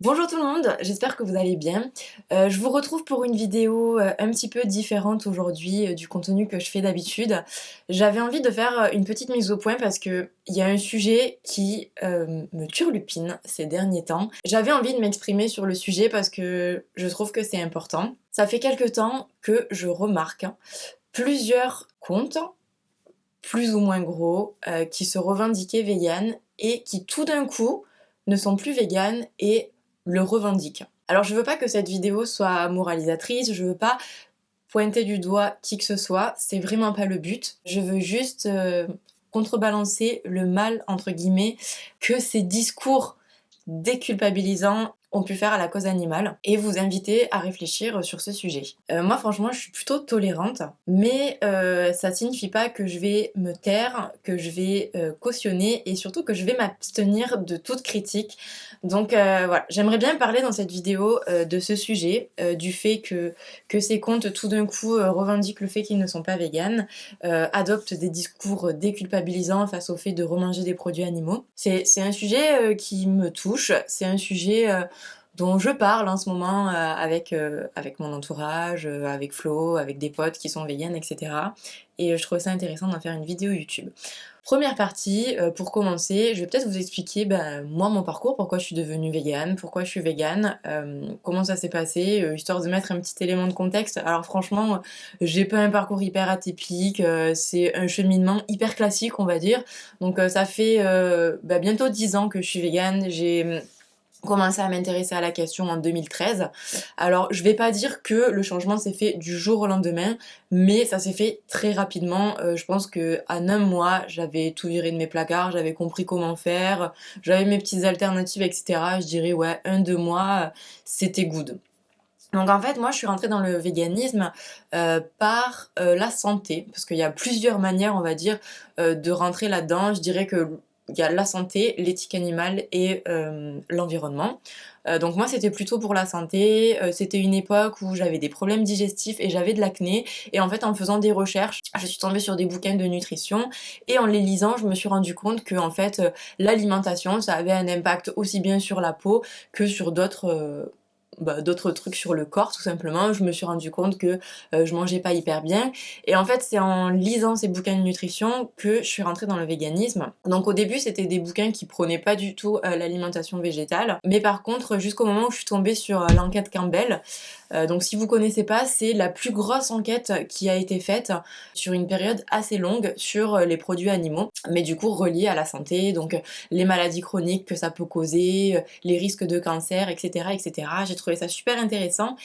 Bonjour tout le monde, j'espère que vous allez bien. Je vous retrouve pour une vidéo un petit peu différente aujourd'hui du contenu que je fais d'habitude. J'avais envie de faire une petite mise au point parce qu'il y a un sujet qui me turlupine ces derniers temps. J'avais envie de m'exprimer sur le sujet parce que je trouve que c'est important. Ça fait quelque temps que je remarque plusieurs comptes, plus ou moins gros, qui se revendiquaient véganes et qui tout d'un coup ne sont plus véganes et le revendiquent. Alors je veux pas que cette vidéo soit moralisatrice, je veux pas pointer du doigt qui que ce soit, c'est vraiment pas le but. Je veux juste contrebalancer le mal, entre guillemets, que ces discours déculpabilisants ont pu faire à la cause animale et vous inviter à réfléchir sur ce sujet. Moi franchement je suis plutôt tolérante, mais ça signifie pas que je vais me taire, que je vais cautionner et surtout que je vais m'abstenir de toute critique. Donc voilà, j'aimerais bien parler dans cette vidéo de ce sujet, du fait que ces comptes tout d'un coup revendiquent le fait qu'ils ne sont pas véganes, adoptent des discours déculpabilisants face au fait de remanger des produits animaux. C'est un sujet qui me touche, c'est un sujet dont je parle en ce moment avec mon entourage, avec Flo, avec des potes qui sont véganes, etc. Et je trouvais ça intéressant d'en faire une vidéo YouTube. Première partie, pour commencer, je vais peut-être vous expliquer moi mon parcours, pourquoi je suis devenue végane, pourquoi je suis végane, comment ça s'est passé, histoire de mettre un petit élément de contexte. Alors franchement, j'ai pas un parcours hyper atypique, c'est un cheminement hyper classique on va dire. Donc ça fait bientôt 10 ans que je suis végane, j'ai commencé à m'intéresser à la question en 2013. Alors, je vais pas dire que le changement s'est fait du jour au lendemain, mais ça s'est fait très rapidement. Je pense que en un mois, j'avais tout viré de mes placards, j'avais compris comment faire, j'avais mes petites alternatives, etc. Je dirais, ouais, 1-2 mois, c'était good. Donc en fait, moi, je suis rentrée dans le véganisme par la santé, parce qu'il y a plusieurs manières, on va dire, de rentrer là-dedans. Je dirais que il y a la santé, l'éthique animale et l'environnement. Donc moi, c'était plutôt pour la santé. C'était une époque où j'avais des problèmes digestifs et j'avais de l'acné. Et en fait, en faisant des recherches, je suis tombée sur des bouquins de nutrition et en les lisant, je me suis rendu compte que en fait, l'alimentation, ça avait un impact aussi bien sur la peau que sur d'autres trucs sur le corps tout simplement. Je me suis rendu compte que je mangeais pas hyper bien et en fait c'est en lisant ces bouquins de nutrition que je suis rentrée dans le véganisme. Donc au début c'était des bouquins qui prônaient pas du tout l'alimentation végétale, mais par contre jusqu'au moment où je suis tombée sur l'enquête Campbell. Donc si vous connaissez pas, c'est la plus grosse enquête qui a été faite sur une période assez longue sur les produits animaux, mais du coup reliés à la santé, donc les maladies chroniques que ça peut causer, les risques de cancer, etc. etc. J'ai trouvé ça super intéressant.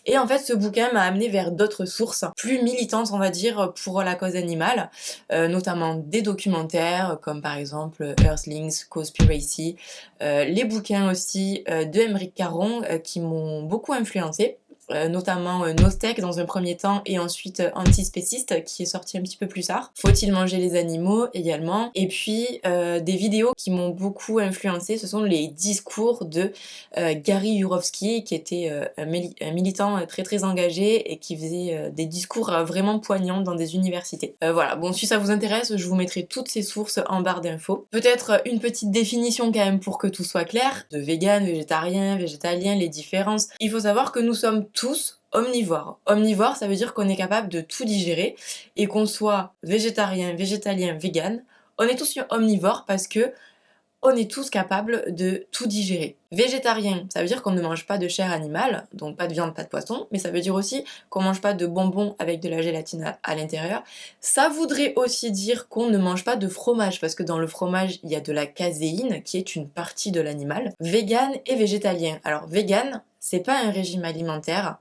Et en fait, ce bouquin m'a amené vers d'autres sources plus militantes, on va dire, pour la cause animale, notamment des documentaires, comme par exemple Earthlings, Cowspiracy, les bouquins aussi de Émeric Caron, qui m'ont beaucoup influencé. Notamment No Steak dans un premier temps et ensuite Antispéciste qui est sorti un petit peu plus tard. Faut-il manger les animaux également. Et puis des vidéos qui m'ont beaucoup influencé, ce sont les discours de Gary Yourofsky qui était un militant très très engagé et qui faisait des discours vraiment poignants dans des universités. Voilà, bon si ça vous intéresse, je vous mettrai toutes ces sources en barre d'infos. Peut-être une petite définition quand même pour que tout soit clair, de vegan, végétarien, végétalien, les différences. Il faut savoir que nous sommes tous omnivores. Omnivore, ça veut dire qu'on est capable de tout digérer et qu'on soit végétarien, végétalien, vegan, on est tous omnivores parce que on est tous capables de tout digérer. Végétarien, ça veut dire qu'on ne mange pas de chair animale, donc pas de viande, pas de poisson, mais ça veut dire aussi qu'on mange pas de bonbons avec de la gélatine à l'intérieur. Ça voudrait aussi dire qu'on ne mange pas de fromage, parce que dans le fromage, il y a de la caséine, qui est une partie de l'animal. Vegan et végétalien. Alors, vegan, c'est pas un régime alimentaire.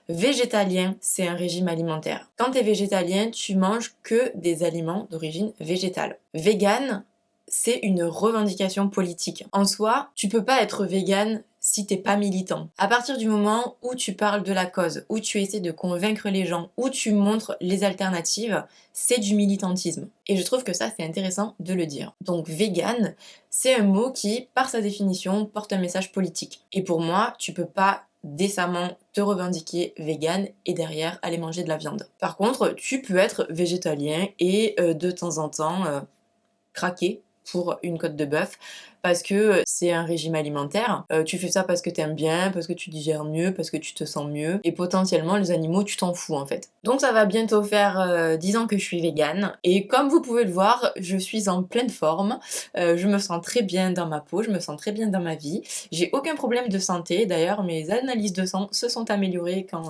Végétalien, c'est un régime alimentaire. Quand t'es végétalien, tu manges que des aliments d'origine végétale. Vegan, c'est une revendication politique. En soi, tu peux pas être vegan si t'es pas militant. À partir du moment où tu parles de la cause, où tu essaies de convaincre les gens, où tu montres les alternatives, c'est du militantisme. Et je trouve que ça, c'est intéressant de le dire. Donc vegan, c'est un mot qui, par sa définition, porte un message politique. Et pour moi, tu peux pas décemment te revendiquer vegan et derrière aller manger de la viande. Par contre, tu peux être végétalien et de temps en temps craquer pour une côte de bœuf. parce que c'est un régime alimentaire. Tu fais ça parce que t'aimes bien, parce que tu digères mieux, parce que tu te sens mieux, et potentiellement les animaux tu t'en fous en fait. Donc ça va bientôt faire 10 ans que je suis végane, et comme vous pouvez le voir, je suis en pleine forme, je me sens très bien dans ma peau, je me sens très bien dans ma vie, j'ai aucun problème de santé, d'ailleurs mes analyses de sang se sont améliorées quand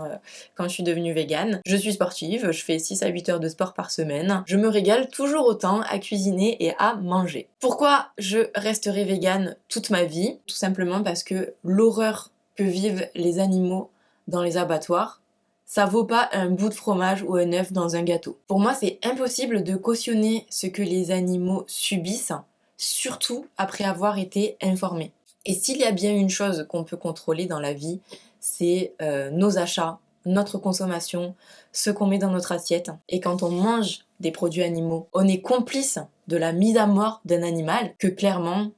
je suis devenue végane. Je suis sportive, je fais 6 à 8 heures de sport par semaine, je me régale toujours autant à cuisiner et à manger. Pourquoi je resterai végane toute ma vie? Tout simplement parce que l'horreur que vivent les animaux dans les abattoirs, ça vaut pas un bout de fromage ou un œuf dans un gâteau. Pour moi, c'est impossible de cautionner ce que les animaux subissent, surtout après avoir été informés. Et s'il y a bien une chose qu'on peut contrôler dans la vie, c'est nos achats, notre consommation, ce qu'on met dans notre assiette. Et quand on mange des produits animaux, on est complice de la mise à mort d'un animal que clairement,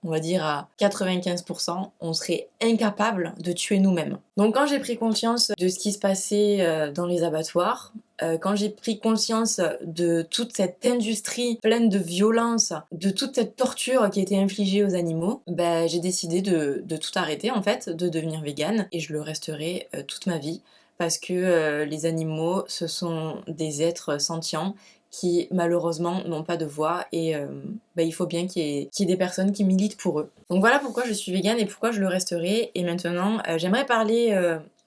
on va dire à 95%, on serait incapable de tuer nous-mêmes. Donc quand j'ai pris conscience de ce qui se passait dans les abattoirs, quand j'ai pris conscience de toute cette industrie pleine de violence, de toute cette torture qui était infligée aux animaux, j'ai décidé de tout arrêter en fait, de devenir végane, et je le resterai toute ma vie, parce que les animaux, ce sont des êtres sentients qui malheureusement n'ont pas de voix, et il faut bien qu'il y ait des personnes qui militent pour eux. Donc voilà pourquoi je suis végane et pourquoi je le resterai. Et maintenant, j'aimerais parler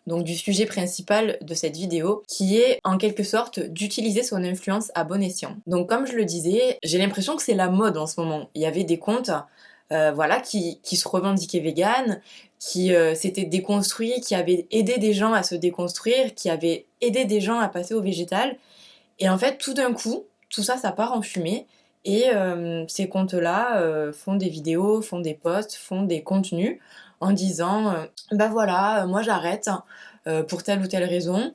donc du sujet principal de cette vidéo, qui est en quelque sorte d'utiliser son influence à bon escient. Donc comme je le disais, j'ai l'impression que c'est la mode en ce moment. Il y avait des comptes qui se revendiquaient véganes, qui s'étaient déconstruits, qui avaient aidé des gens à se déconstruire, qui avaient aidé des gens à passer au végétal. Et en fait, tout d'un coup, tout ça, ça part en fumée. Et ces comptes-là font des vidéos, font des posts, font des contenus en disant voilà, moi j'arrête pour telle ou telle raison.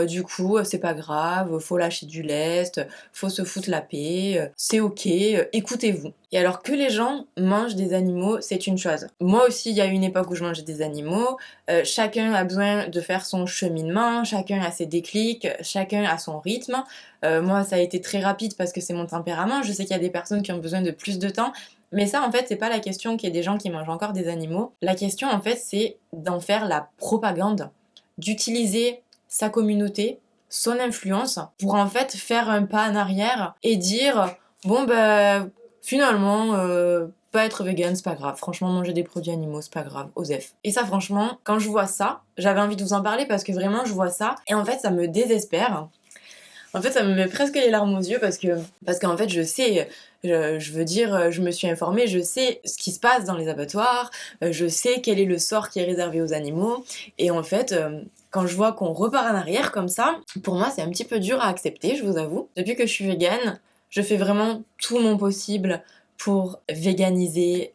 Du coup, c'est pas grave, faut lâcher du lest, faut se foutre la paix, c'est ok, écoutez-vous. Et alors que les gens mangent des animaux, c'est une chose. Moi aussi, il y a eu une époque où je mangeais des animaux, chacun a besoin de faire son cheminement, chacun a ses déclics, chacun a son rythme. Moi, ça a été très rapide parce que c'est mon tempérament, je sais qu'il y a des personnes qui ont besoin de plus de temps, mais ça, en fait, c'est pas la question qu'il y ait des gens qui mangent encore des animaux. La question, en fait, c'est d'en faire la propagande, d'utiliser sa communauté, son influence, pour en fait faire un pas en arrière et dire finalement pas être vegan c'est pas grave, franchement manger des produits animaux c'est pas grave, osef. Et ça franchement, quand je vois ça, j'avais envie de vous en parler parce que vraiment je vois ça et en fait ça me désespère. En fait, ça me met presque les larmes aux yeux parce qu'en fait, je sais, je veux dire, je me suis informée, je sais ce qui se passe dans les abattoirs, je sais quel est le sort qui est réservé aux animaux, et en fait, quand je vois qu'on repart en arrière comme ça, pour moi, c'est un petit peu dur à accepter, je vous avoue. Depuis que je suis végane, je fais vraiment tout mon possible pour véganiser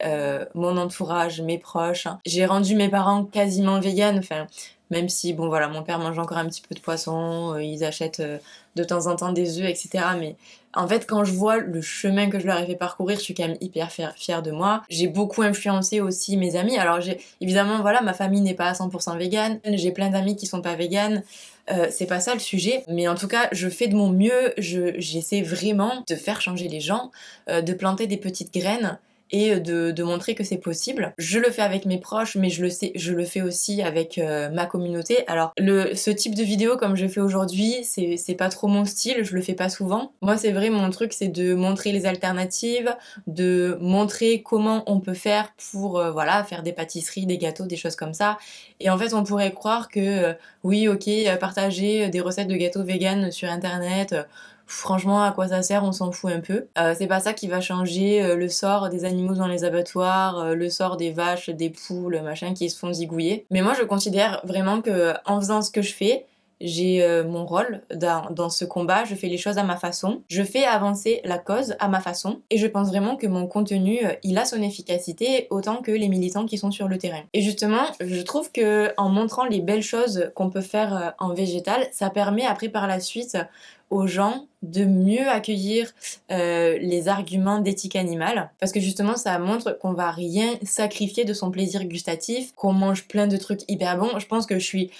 mon entourage, mes proches. J'ai rendu mes parents quasiment véganes, enfin, même si, bon voilà, mon père mange encore un petit peu de poisson, ils achètent de temps en temps des œufs, etc. Mais en fait, quand je vois le chemin que je leur ai fait parcourir, je suis quand même hyper fière de moi. J'ai beaucoup influencé aussi mes amis. Alors, évidemment, voilà, ma famille n'est pas à 100% végane. J'ai plein d'amis qui sont pas véganes. C'est pas ça le sujet. Mais en tout cas, je fais de mon mieux. J'essaie vraiment de faire changer les gens, de planter des petites graines et de montrer que c'est possible. Je le fais avec mes proches, mais je le fais aussi avec ma communauté. Alors, ce type de vidéo comme je fais aujourd'hui, c'est pas trop mon style, je le fais pas souvent. Moi, c'est vrai, mon truc, c'est de montrer les alternatives, de montrer comment on peut faire pour, faire des pâtisseries, des gâteaux, des choses comme ça. Et en fait, on pourrait croire que, oui, ok, partager des recettes de gâteaux vegan sur Internet, franchement, à quoi ça sert, on s'en fout un peu. C'est pas ça qui va changer le sort des animaux dans les abattoirs, le sort des vaches, des poules, machin, qui se font zigouiller. Mais moi, je considère vraiment que en faisant ce que je fais, j'ai mon rôle dans ce combat, je fais les choses à ma façon, je fais avancer la cause à ma façon, et je pense vraiment que mon contenu, il a son efficacité autant que les militants qui sont sur le terrain. Et justement, je trouve que en montrant les belles choses qu'on peut faire en végétal, ça permet après par la suite aux gens de mieux accueillir les arguments d'éthique animale, parce que justement ça montre qu'on va rien sacrifier de son plaisir gustatif, qu'on mange plein de trucs hyper bons. Je pense que je suis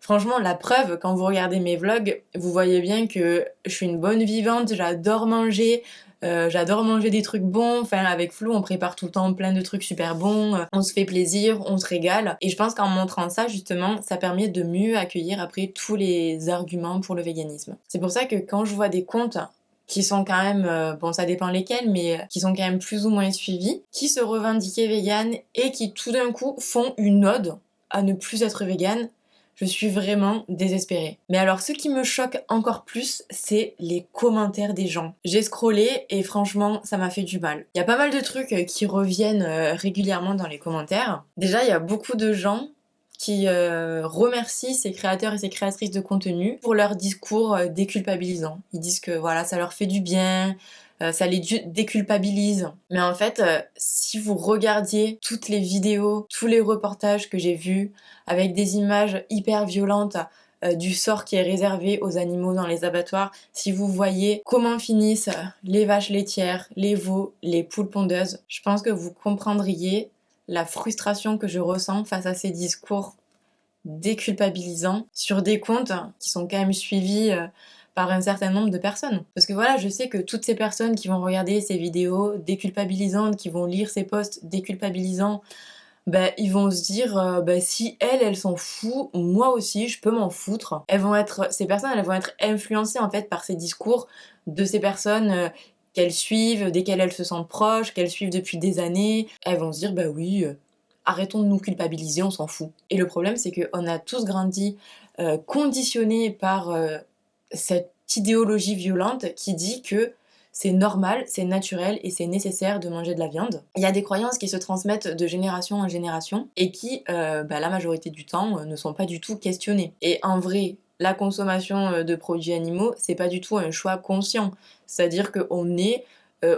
Franchement, la preuve, quand vous regardez mes vlogs, vous voyez bien que je suis une bonne vivante, j'adore manger des trucs bons. Enfin, avec Flo, on prépare tout le temps plein de trucs super bons, on se fait plaisir, on se régale. Et je pense qu'en montrant ça, justement, ça permet de mieux accueillir après tous les arguments pour le véganisme. C'est pour ça que quand je vois des comptes qui sont quand même, bon ça dépend lesquels, mais qui sont quand même plus ou moins suivis, qui se revendiquaient véganes et qui tout d'un coup font une ode à ne plus être végane, je suis vraiment désespérée. Mais alors ce qui me choque encore plus, c'est les commentaires des gens. J'ai scrollé et franchement, ça m'a fait du mal. Il y a pas mal de trucs qui reviennent régulièrement dans les commentaires. Déjà, il y a beaucoup de gens qui remercient ces créateurs et ces créatrices de contenu pour leur discours déculpabilisant. Ils disent que voilà, ça leur fait du bien, ça les déculpabilise. Mais en fait, si vous regardiez toutes les vidéos, tous les reportages que j'ai vus, avec des images hyper violentes, du sort qui est réservé aux animaux dans les abattoirs, si vous voyez comment finissent les vaches laitières, les veaux, les poules pondeuses, je pense que vous comprendriez la frustration que je ressens face à ces discours déculpabilisants sur des comptes qui sont quand même suivis par un certain nombre de personnes. Parce que voilà, je sais que toutes ces personnes qui vont regarder ces vidéos déculpabilisantes, qui vont lire ces posts déculpabilisants, bah, ils vont se dire bah, si elles s'en fout, moi aussi je peux m'en foutre. Ces personnes elles vont être influencées en fait par ces discours de ces personnes qu'elles suivent, desquelles elles se sentent proches, qu'elles suivent depuis des années. Elles vont se dire bah oui, arrêtons de nous culpabiliser, on s'en fout. Et le problème c'est qu'on a tous grandi conditionnés par cette idéologie violente qui dit que c'est normal, c'est naturel et c'est nécessaire de manger de la viande. Il y a des croyances qui se transmettent de génération en génération et qui, la majorité du temps, ne sont pas du tout questionnées. Et en vrai, la consommation de produits animaux, c'est pas du tout un choix conscient. C'est-à-dire qu'on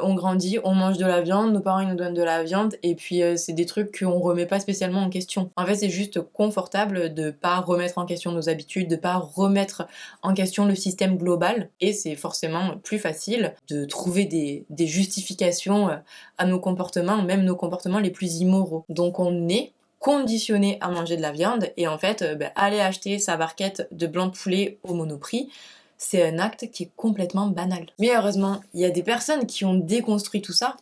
on grandit, on mange de la viande, nos parents ils nous donnent de la viande, et puis c'est des trucs qu'on remet pas spécialement en question. En fait, c'est juste confortable de pas remettre en question nos habitudes, de pas remettre en question le système global, et c'est forcément plus facile de trouver des justifications à nos comportements, même nos comportements les plus immoraux. Donc on est conditionné à manger de la viande, et en fait, aller acheter sa barquette de blanc de poulet au Monoprix, c'est un acte qui est complètement banal. Mais heureusement, il y a des personnes qui ont déconstruit tout ça.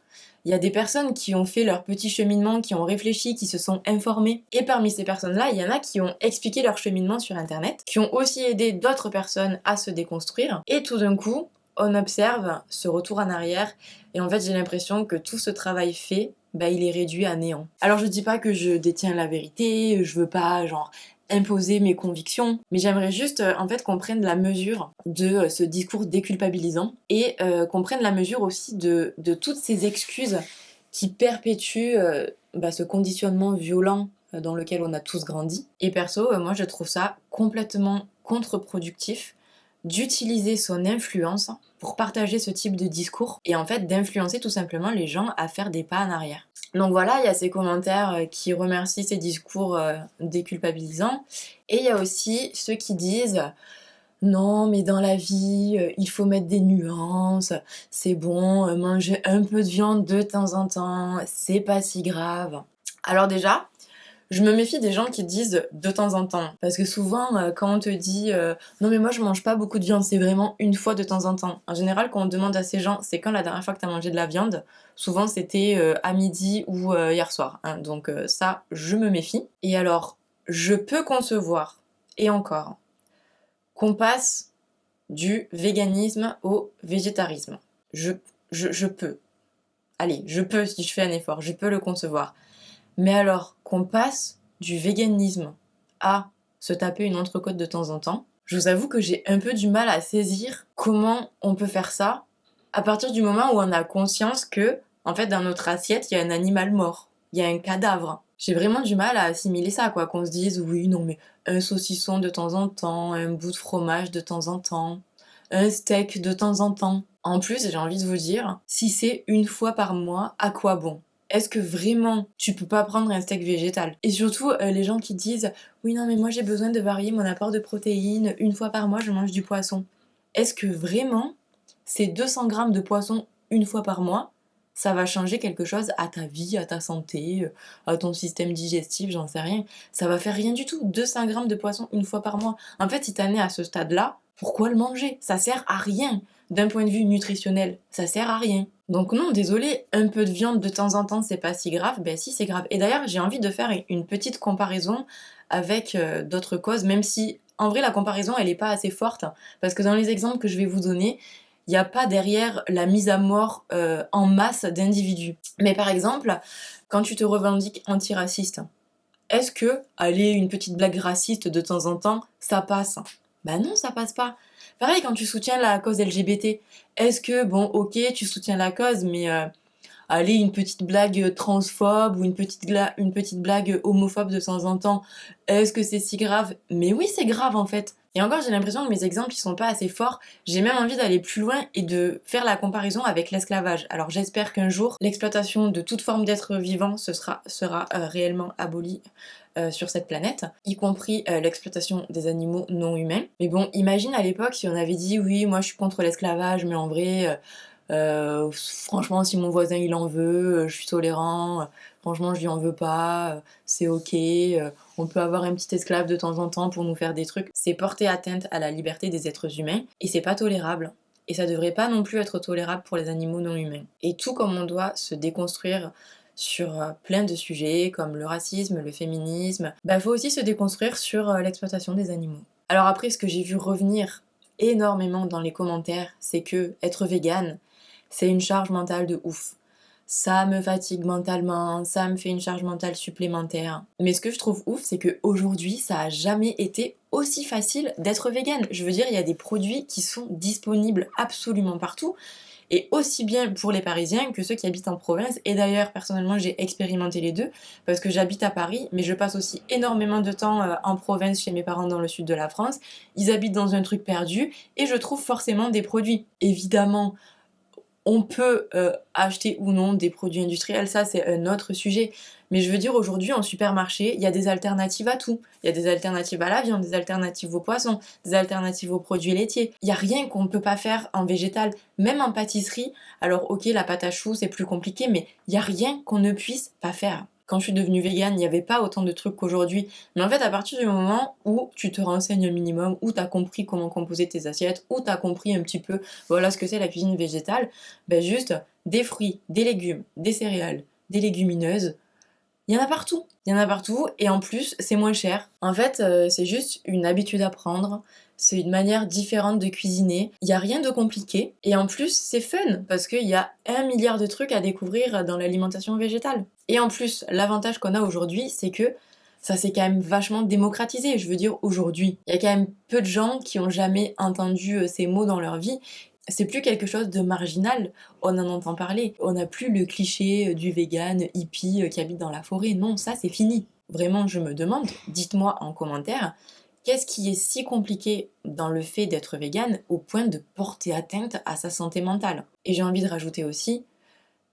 Il y a des personnes qui ont fait leur petit cheminement, qui ont réfléchi, qui se sont informées. Et parmi ces personnes-là, il y en a qui ont expliqué leur cheminement sur Internet, qui ont aussi aidé d'autres personnes à se déconstruire. Et tout d'un coup, on observe ce retour en arrière. Et en fait, j'ai l'impression que tout ce travail fait, il est réduit à néant. Alors je dis pas que je détiens la vérité, je veux pas imposer mes convictions, mais j'aimerais juste en fait qu'on prenne la mesure de ce discours déculpabilisant et qu'on prenne la mesure aussi de toutes ces excuses qui perpétuent ce conditionnement violent dans lequel on a tous grandi. Et perso, moi je trouve ça complètement contre-productif d'utiliser son influence pour partager ce type de discours et en fait d'influencer tout simplement les gens à faire des pas en arrière. Donc voilà, il y a ces commentaires qui remercient ces discours déculpabilisants, et il y a aussi ceux qui disent non mais dans la vie il faut mettre des nuances, c'est bon, manger un peu de viande de temps en temps, c'est pas si grave. Alors déjà, je me méfie des gens qui disent de temps en temps. Parce que souvent, quand on te dit non, mais moi je mange pas beaucoup de viande, c'est vraiment une fois de temps en temps. En général, quand on demande à ces gens, c'est quand la dernière fois que t'as mangé de la viande, souvent c'était à midi ou hier soir. Hein. Donc ça, je me méfie. Et alors, je peux concevoir, et encore, qu'on passe du véganisme au végétarisme. Je peux. Allez, je peux si je fais un effort, je peux le concevoir. Mais alors qu'on passe du véganisme à se taper une entrecôte de temps en temps, je vous avoue que j'ai un peu du mal à saisir comment on peut faire ça à partir du moment où on a conscience que, en fait, dans notre assiette, il y a un animal mort, il y a un cadavre. J'ai vraiment du mal à assimiler ça, quoi, qu'on se dise oui, non mais un saucisson de temps en temps, un bout de fromage de temps en temps, un steak de temps en temps. En plus, j'ai envie de vous dire, si c'est une fois par mois, à quoi bon ? Est-ce que vraiment tu peux pas prendre un steak végétal? Et surtout, les gens qui disent oui, non, mais moi j'ai besoin de varier mon apport de protéines, une fois par mois je mange du poisson. Est-ce que vraiment ces 200 grammes de poisson une fois par mois, ça va changer quelque chose à ta vie, à ta santé, à ton système digestif, j'en sais rien. Ça va faire rien du tout. 200 grammes de poisson une fois par mois. En fait, si t'en es à ce stade-là, pourquoi le manger? Ça sert à rien. D'un point de vue nutritionnel, ça sert à rien. Donc non, désolé, un peu de viande de temps en temps, c'est pas si grave. Ben si, c'est grave. Et d'ailleurs, j'ai envie de faire une petite comparaison avec d'autres causes, même si en vrai la comparaison elle est pas assez forte, parce que dans les exemples que je vais vous donner, il n'y a pas derrière la mise à mort en masse d'individus. Mais par exemple, quand tu te revendiques antiraciste, est-ce que aller une petite blague raciste de temps en temps, ça passe? Bah non, ça passe pas. Pareil quand tu soutiens la cause LGBT, est-ce que, bon, ok, tu soutiens la cause, mais allez, une petite blague transphobe ou une petite blague homophobe de temps en temps, est-ce que c'est si grave? Mais oui, c'est grave en fait. Et encore, j'ai l'impression que mes exemples ils sont pas assez forts. J'ai même envie d'aller plus loin et de faire la comparaison avec l'esclavage. Alors j'espère qu'un jour, l'exploitation de toute forme d'être vivant sera réellement abolie sur cette planète, y compris l'exploitation des animaux non humains. Mais bon, imagine à l'époque si on avait dit oui, moi je suis contre l'esclavage, mais en vrai, franchement, si mon voisin il en veut, je suis tolérant, franchement, je lui en veux pas, c'est ok, on peut avoir un petit esclave de temps en temps pour nous faire des trucs. C'est porter atteinte à la liberté des êtres humains et c'est pas tolérable. Et ça devrait pas non plus être tolérable pour les animaux non humains. Et tout comme on doit se déconstruire sur plein de sujets comme le racisme, le féminisme, bah faut aussi se déconstruire sur l'exploitation des animaux. Alors après, ce que j'ai vu revenir énormément dans les commentaires, c'est que être végane, c'est une charge mentale de ouf. Ça me fatigue mentalement, ça me fait une charge mentale supplémentaire. Mais ce que je trouve ouf, c'est qu'aujourd'hui, ça a jamais été aussi facile d'être végane. Je veux dire, il y a des produits qui sont disponibles absolument partout, et aussi bien pour les Parisiens que ceux qui habitent en province. Et d'ailleurs, personnellement, j'ai expérimenté les deux, parce que j'habite à Paris, mais je passe aussi énormément de temps en province chez mes parents dans le sud de la France. Ils habitent dans un truc perdu, et je trouve forcément des produits. Évidemment, on peut acheter ou non des produits industriels, ça c'est un autre sujet. Mais je veux dire, aujourd'hui en supermarché, il y a des alternatives à tout. Il y a des alternatives à la viande, des alternatives aux poissons, des alternatives aux produits laitiers. Il n'y a rien qu'on ne peut pas faire en végétal, même en pâtisserie. Alors ok, la pâte à choux c'est plus compliqué, mais il n'y a rien qu'on ne puisse pas faire. Quand je suis devenue végane, il n'y avait pas autant de trucs qu'aujourd'hui. Mais en fait, à partir du moment où tu te renseignes un minimum, où tu as compris comment composer tes assiettes, où tu as compris un petit peu voilà ce que c'est la cuisine végétale, ben juste des fruits, des légumes, des céréales, des légumineuses, il y en a partout. Il y en a partout et en plus, c'est moins cher. En fait, c'est juste une habitude à prendre. C'est une manière différente de cuisiner. Il n'y a rien de compliqué. Et en plus, c'est fun parce qu'il y a 1 milliard de trucs à découvrir dans l'alimentation végétale. Et en plus, l'avantage qu'on a aujourd'hui, c'est que ça s'est quand même vachement démocratisé. Je veux dire, aujourd'hui, il y a quand même peu de gens qui ont jamais entendu ces mots dans leur vie. C'est plus quelque chose de marginal, on en entend parler. On n'a plus le cliché du vegan hippie qui habite dans la forêt. Non, ça c'est fini. Vraiment, je me demande, dites-moi en commentaire, qu'est-ce qui est si compliqué dans le fait d'être vegan au point de porter atteinte à sa santé mentale? Et j'ai envie de rajouter aussi,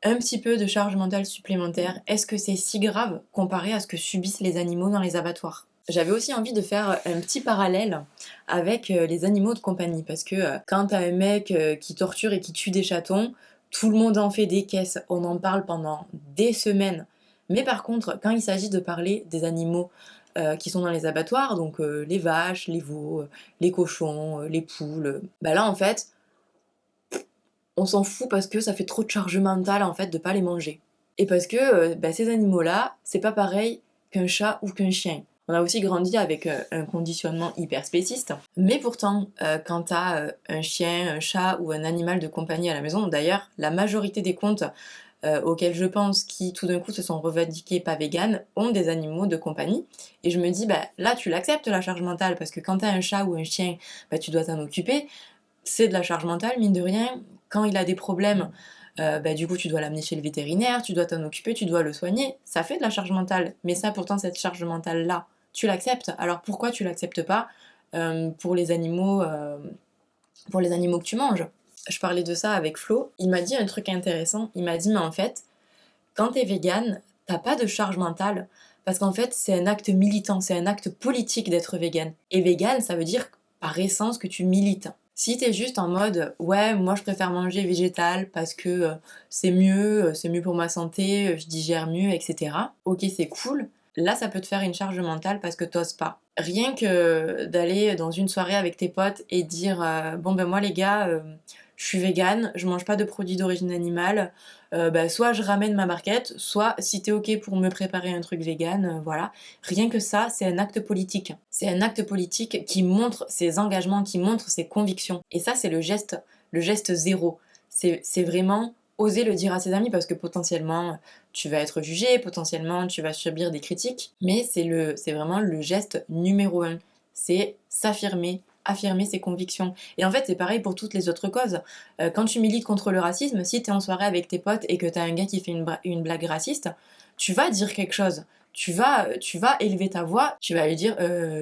un petit peu de charge mentale supplémentaire, est-ce que c'est si grave comparé à ce que subissent les animaux dans les abattoirs? J'avais aussi envie de faire un petit parallèle avec les animaux de compagnie, parce que quand t'as un mec qui torture et qui tue des chatons, tout le monde en fait des caisses, on en parle pendant des semaines. Mais par contre, quand il s'agit de parler des animaux qui sont dans les abattoirs, donc les vaches, les veaux, les cochons, les poules, bah là en fait, on s'en fout parce que ça fait trop de charge mentale en fait de pas les manger. Et parce que bah, ces animaux-là, c'est pas pareil qu'un chat ou qu'un chien. On a aussi grandi avec un conditionnement hyper spéciste, mais pourtant, quand t'as un chien, un chat ou un animal de compagnie à la maison, d'ailleurs, la majorité des comptes auxquels je pense qui tout d'un coup se sont revendiqués pas véganes ont des animaux de compagnie. Et je me dis, bah là tu l'acceptes la charge mentale, parce que quand t'as un chat ou un chien, bah tu dois t'en occuper, c'est de la charge mentale, mine de rien. Quand il a des problèmes, bah, du coup, tu dois l'amener chez le vétérinaire, tu dois t'en occuper, tu dois le soigner. Ça fait de la charge mentale. Mais ça, pourtant, cette charge mentale-là, tu l'acceptes. Alors pourquoi tu l'acceptes pas pour les animaux que tu manges? Je parlais de ça avec Flo. Il m'a dit un truc intéressant. Il m'a dit, mais en fait, quand t'es végane, t'as pas de charge mentale. Parce qu'en fait, c'est un acte militant, c'est un acte politique d'être végane. Et végane, ça veut dire par essence que tu milites. Si t'es juste en mode ouais, moi je préfère manger végétal parce que c'est mieux pour ma santé, je digère mieux, etc. Ok, c'est cool. Là, ça peut te faire une charge mentale parce que t'oses pas. Rien que d'aller dans une soirée avec tes potes et dire bon ben moi les gars, je suis végane, je mange pas de produits d'origine animale, bah, soit je ramène ma barquette, soit si t'es ok pour me préparer un truc vegan, voilà. Rien que ça, c'est un acte politique. C'est un acte politique qui montre ses engagements, qui montre ses convictions. Et ça, c'est le geste zéro. C'est vraiment oser le dire à ses amis parce que potentiellement tu vas être jugé, potentiellement tu vas subir des critiques, mais c'est vraiment le geste numéro un. C'est s'affirmer, affirmer ses convictions. Et en fait, c'est pareil pour toutes les autres causes. Quand tu milites contre le racisme, si t'es en soirée avec tes potes et que t'as un gars qui fait une blague raciste, tu vas dire quelque chose. Tu vas élever ta voix, tu vas lui dire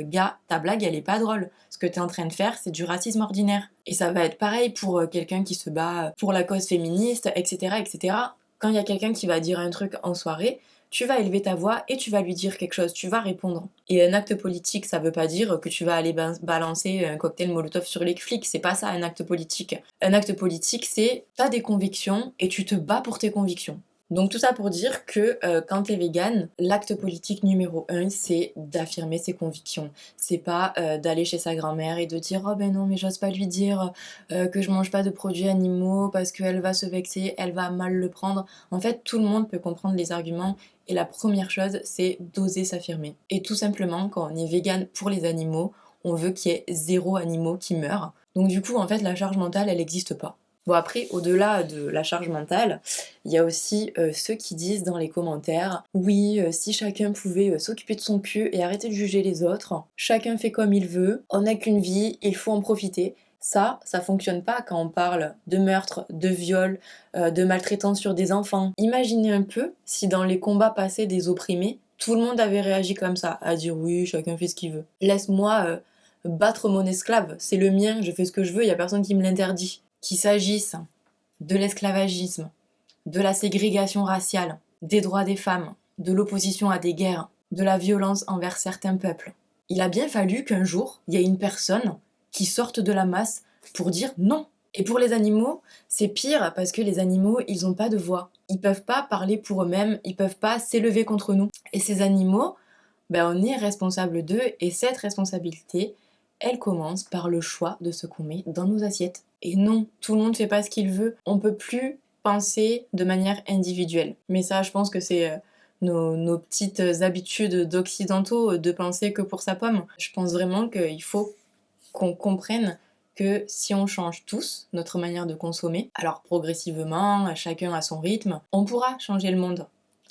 gars, ta blague elle est pas drôle. Ce que t'es en train de faire, c'est du racisme ordinaire. Et ça va être pareil pour quelqu'un qui se bat pour la cause féministe, etc. etc. Quand il y a quelqu'un qui va dire un truc en soirée, tu vas élever ta voix et tu vas lui dire quelque chose, tu vas répondre. Et un acte politique, ça veut pas dire que tu vas aller balancer un cocktail Molotov sur les flics, c'est pas ça un acte politique. Un acte politique, c'est t'as des convictions et tu te bats pour tes convictions. Donc tout ça pour dire que quand t'es végane, l'acte politique numéro un, c'est d'affirmer ses convictions. C'est pas d'aller chez sa grand-mère et de dire oh ben non mais j'ose pas lui dire que je mange pas de produits animaux parce qu'elle va se vexer, elle va mal le prendre. En fait, tout le monde peut comprendre les arguments et la première chose, c'est d'oser s'affirmer. Et tout simplement, quand on est végane pour les animaux, on veut qu'il y ait zéro animaux qui meurent. Donc du coup, en fait, la charge mentale, elle n'existe pas. Bon après, au-delà de la charge mentale, il y a aussi ceux qui disent dans les commentaires oui, si chacun pouvait s'occuper de son cul et arrêter de juger les autres, chacun fait comme il veut, on n'a qu'une vie, il faut en profiter. Ça fonctionne pas quand on parle de meurtre, de viol, de maltraitance sur des enfants. Imaginez un peu si dans les combats passés des opprimés, tout le monde avait réagi comme ça, à dire oui, chacun fait ce qu'il veut. Laisse-moi battre mon esclave, c'est le mien, je fais ce que je veux, il y a personne qui me l'interdit. Qu'il s'agisse de l'esclavagisme, de la ségrégation raciale, des droits des femmes, de l'opposition à des guerres, de la violence envers certains peuples. Il a bien fallu qu'un jour, il y ait une personne qui sorte de la masse pour dire non. Et pour les animaux, c'est pire parce que les animaux, ils n'ont pas de voix. Ils peuvent pas parler pour eux-mêmes, ils peuvent pas s'élever contre nous. Et ces animaux, ben on est responsable d'eux et cette responsabilité, elle commence par le choix de ce qu'on met dans nos assiettes. Et non, tout le monde fait pas ce qu'il veut. On peut plus penser de manière individuelle. Mais ça, je pense que c'est nos petites habitudes d'occidentaux de penser que pour sa pomme. Je pense vraiment qu'il faut qu'on comprenne que si on change tous notre manière de consommer, alors progressivement, chacun à son rythme, on pourra changer le monde.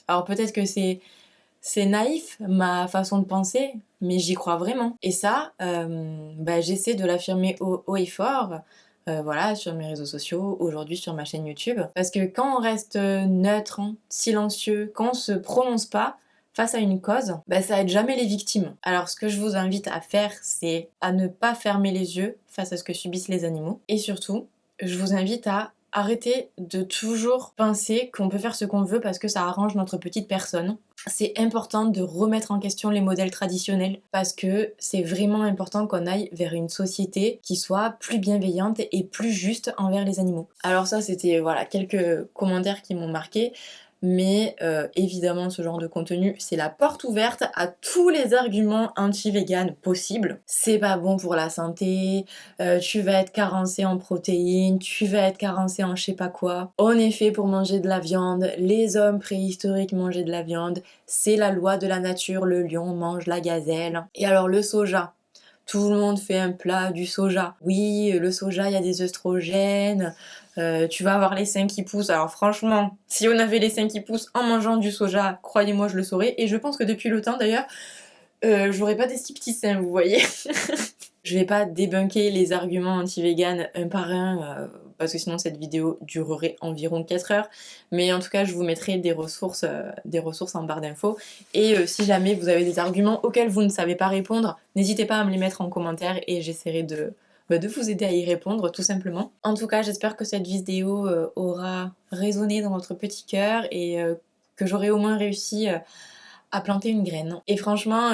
Alors peut-être que c'est naïf ma façon de penser, mais j'y crois vraiment. Et ça, bah, j'essaie de l'affirmer haut et fort, voilà, sur mes réseaux sociaux, aujourd'hui sur ma chaîne YouTube. Parce que quand on reste neutre, hein, silencieux, quand on se prononce pas face à une cause, bah, ça aide jamais les victimes. Alors ce que je vous invite à faire, c'est à ne pas fermer les yeux face à ce que subissent les animaux. Et surtout, je vous invite à arrêter de toujours penser qu'on peut faire ce qu'on veut parce que ça arrange notre petite personne. C'est important de remettre en question les modèles traditionnels parce que c'est vraiment important qu'on aille vers une société qui soit plus bienveillante et plus juste envers les animaux. Alors ça, c'était voilà quelques commentaires qui m'ont marqué. Mais évidemment, ce genre de contenu, c'est la porte ouverte à tous les arguments anti-vegan possibles. C'est pas bon pour la santé, tu vas être carencé en protéines, tu vas être carencé en je sais pas quoi. On est fait pour manger de la viande, les hommes préhistoriques mangeaient de la viande, c'est la loi de la nature, le lion mange la gazelle. Et alors le soja, tout le monde fait un plat du soja. Oui, le soja, il y a des œstrogènes, tu vas avoir les seins qui poussent. Alors franchement, si on avait les seins qui poussent en mangeant du soja, croyez-moi, je le saurais. Et je pense que depuis le temps d'ailleurs, j'aurais pas des si petits seins, vous voyez. Je vais pas débunker les arguments anti-vegan un par un, parce que sinon cette vidéo durerait environ 4 heures. Mais en tout cas, je vous mettrai des ressources en barre d'infos. Et si jamais vous avez des arguments auxquels vous ne savez pas répondre, n'hésitez pas à me les mettre en commentaire et j'essaierai de vous aider à y répondre, tout simplement. En tout cas, j'espère que cette vidéo aura résonné dans votre petit cœur et que j'aurai au moins réussi à planter une graine. Et franchement,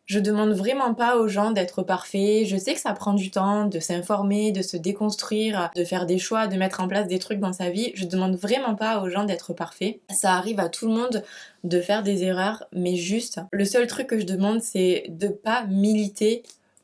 Je demande vraiment pas aux gens d'être parfaits, je sais que ça prend du temps de s'informer, de se déconstruire, de faire des choix, de mettre en place des trucs dans sa vie, je demande vraiment pas aux gens d'être parfaits. Ça arrive à tout le monde de faire des erreurs, mais juste, le seul truc que je demande c'est de pas militer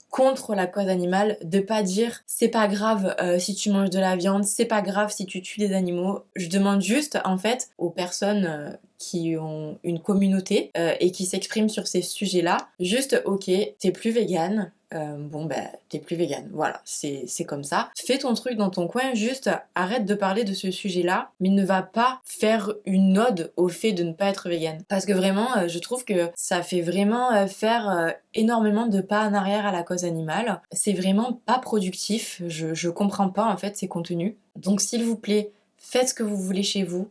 contre la cause animale, de pas dire c'est pas grave si tu manges de la viande, c'est pas grave si tu tues des animaux. Je demande juste en fait aux personnes qui ont une communauté et qui s'expriment sur ces sujets-là, juste ok, t'es plus végane, bon bah t'es plus végane, voilà, c'est comme ça. Fais ton truc dans ton coin, juste arrête de parler de ce sujet-là, mais ne va pas faire une ode au fait de ne pas être végane. Parce que vraiment, je trouve que ça fait vraiment faire énormément de pas en arrière à la cause animale. C'est vraiment pas productif, je comprends pas en fait ces contenus. Donc s'il vous plaît, faites ce que vous voulez chez vous,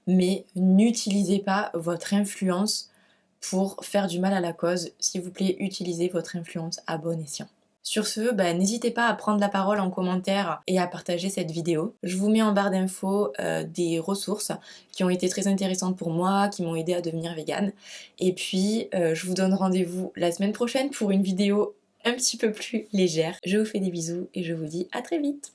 mais n'utilisez pas votre influence pour faire du mal à la cause. S'il vous plaît, utilisez votre influence à bon escient. Sur ce, n'hésitez pas à prendre la parole en commentaire et à partager cette vidéo. Je vous mets en barre d'infos des ressources qui ont été très intéressantes pour moi, qui m'ont aidé à devenir végane. Et puis, je vous donne rendez-vous la semaine prochaine pour une vidéo un petit peu plus légère. Je vous fais des bisous et je vous dis à très vite.